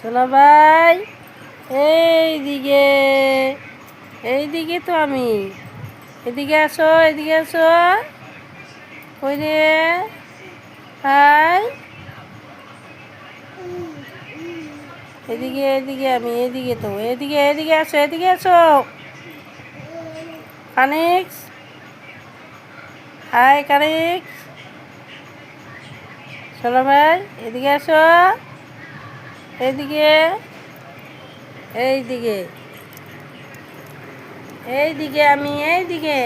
সোনা ভাই এইদিকে, এইদিকে তো আমি, এদিকে আসো, এদিকে আসো। কই রে? হাই, এদিকে, এদিকে আমি, এদিকে তো, এদিকে, এদিকে আসো, এদিকে আসো। কানিক্স, হাই কানিক্স। সোনা ভাই এদিকে আসো, এইদিকে, এইদিকে, এইদিকে আমি, এইদিকে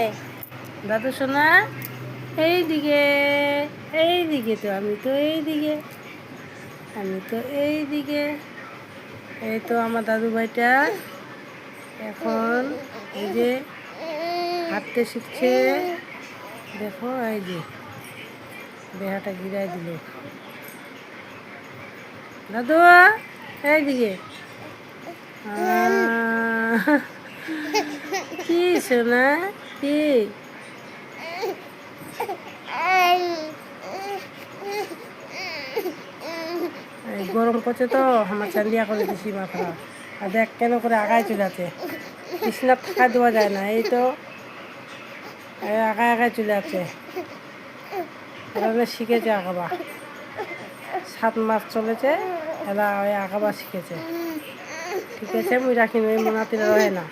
দাদু সোনা, এইদিকে, এইদিকে তো আমি তো, এইদিকে আমি তো, এইদিকে। এই তো আমার দাদু ভাইটা এখন এই যে হাঁটতে শিখছে। দেখো এই যে দেহাটা গিরাই দিল দাদু, এইদিকে। কি সোনা, কি এই গরম করছে তো আমার চান্দিয়া করে দিছি মাথা। আর দেখ কেন করে আগায় চলে যাচ্ছে, বিছনার থাকা দেওয়া যায় না। এই তো আগায় আগায় চলে যাচ্ছে। এরা শিখেছে আঁকাবা, 7 মাস চলেছে, এরা ওই আঁকাবা শিখেছে। ঠিক আছে, মুই রাখি, ওই মোনাতিরা রহে না।